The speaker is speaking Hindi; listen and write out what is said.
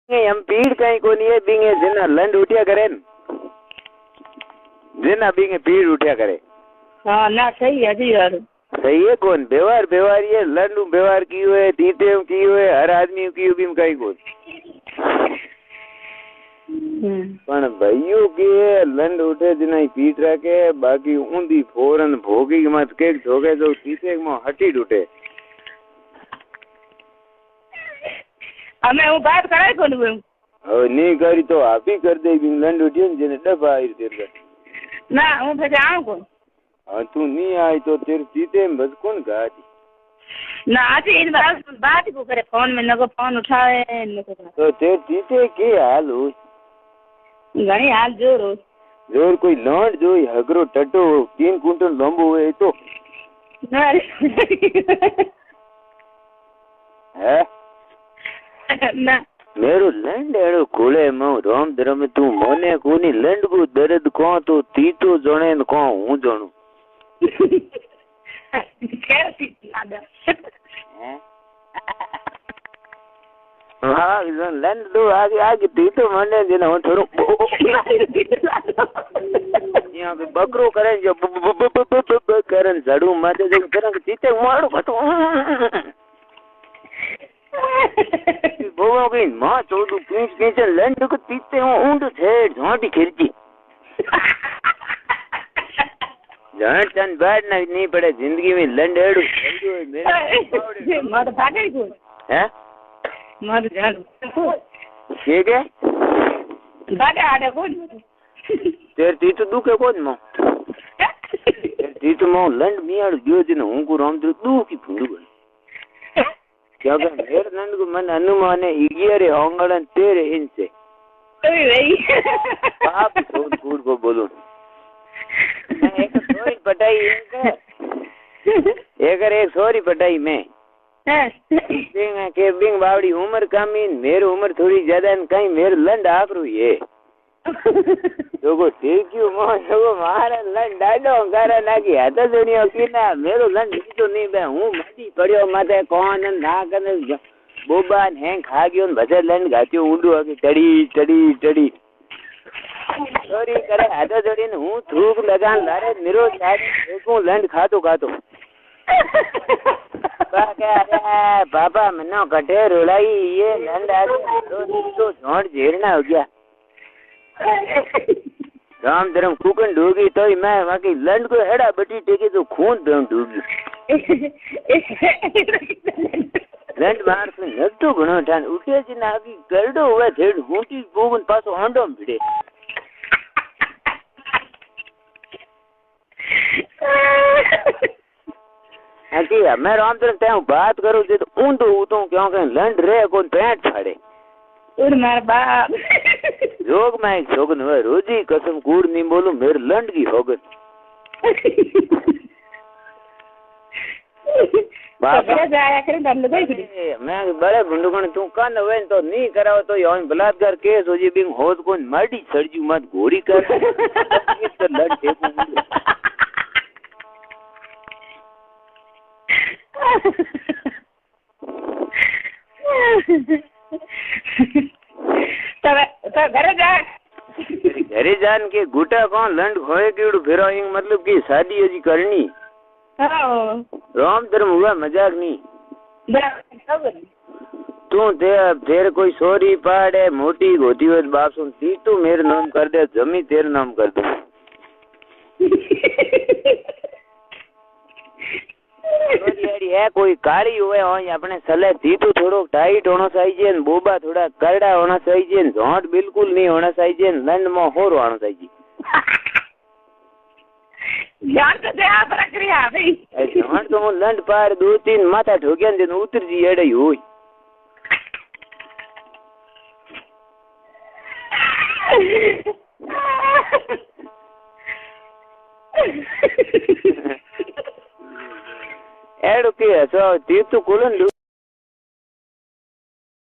हम पीड़ कहीं को नहीं है बिंगे जिना लंड उठिया करे जिना बिंगे पीड़ उठिया करे। हाँ ना सही है जी यार। सही है कौन व्यवहार व्यवहार ये लंड व्यवहार की हुए तीते की हुए हर आदमी की भी कहीं को पण भाइयों के लंड उठे जिना पीट रखे बाकी ऊंधी फोरन भोगी मत के ठोके जो तीते में हटी उठे। हमें वो बात कराए कौन हुए और नहीं करी तो आप ही कर दे लंड उठी जिन्हें डब्बा आई तेरे ना हूँ फिर आऊँ कौन। हाँ तू नहीं आई तो तेरे तीते में बस कौन गाती ना आती इस बात को करे फोन में नको फोन उठाए नको तो तेरे तीते के हाल हो घनी हाल जोर हो जोर कोई लौंड जो हगरो टटो 3 कुंटल लंबो हुए तो है ना मेरो लंड एड़ो खोले मो राम धर्म तू मोने कोनी लंड को दर्द को तो ती तो जणे न को हूं जणू कैसी लादा हैं हाँ लंड दो आगे आगे ती तो मने देना हो थोड़ो यहाँ पे बकरो करे जो करन झड़ू माथे जो करन तीते मारो खतो बोवा गई मां चोदू पींच पींच लंड को तीते ऊंड छेड़ झांटी खिरची जान तन बैठ नहीं पड़े जिंदगी में लंड एड़ू मर भागे को हैं मर जान ठीक है भागे आड़े को तेरे तीत दुखे कौन मो तेरे तीत मो लंड मियाड़ गयो जिन हूं को राम दू की फुंडू क्या कर मेरे लंड को मन अनुमान है 11 होंगड़न 13 इंच से आप झूठ झूठ को बोलो एक सॉरी पटाई एक सॉरी पटाई में के बिंग बावड़ी उम्र कम मेरी उम्र थोड़ी ज्यादा कहीं मेरे लंड आप रू ये तो को ठीक क्यों मो मारे लंड डालो करे ना कि हद दुनिया की ना मेरो लंड तो नहीं बे हूं मटी पड़ियो माथे कौन ना कने बोबा ने खा गयो भजे लंड गात्यो ऊंडो आके टड़ी टड़ी टड़ी सॉरी करे हद जोड़ी ने हूं थूक लगान लारे मेरो शादी देखो लंड खातो खातो अरे पापा मनो कटे रोलाई ये लंड आ तो झोंड झेरना हो गया राम धर्म कुकन डूगी तो मैं बाकी लंड को हेड़ा बटी टेके तो खून दम डूगी लंड मार से नतो घणो ठान उठे जी ना की करडो हुए थेड़ हूटी गोगन पासो हांडो भिड़े कि मैं राम धर्म ते बात करूं जे तो ऊंधो उतो क्यों के लंड रे कोन पेट छाड़े और मार बाप जोग में जोगन हुए रोजी कसम कूड़ नहीं बोलूं मेरे लंड की होगन जाया करे दंड दे मैं बड़े भुंडुकण तू कान हुए तो नहीं कराओ तो यो बलात्कार केस हो जी बिंग होत कोन माटी सड़जू मत घोड़ी कर लंड देखूं घरे जान के गुटा कौन लंड खोए केड़ू फेरो मतलब की शादी अजी करनी राम धर्म हुआ मजाक नहीं तू तेरे कोई सोरी पाड़े मोटी गोती हुए बाप सुन ती तू मेरे नाम कर दे जमी तेरे नाम कर दे है कोई काली हुए हो अपने सले थी तो थोड़ो टाइट होना चाहिए बोबा थोड़ा करड़ा होना चाहिए झोंट बिल्कुल नहीं होना चाहिए लंड में होर होना चाहिए यार तो दे आप रख रही है भाई झोंट तो लंड पार 2-3 माथा ठोकिया दिन उतर जी एड़े होई एड़ो के सो तीर्थ कुलन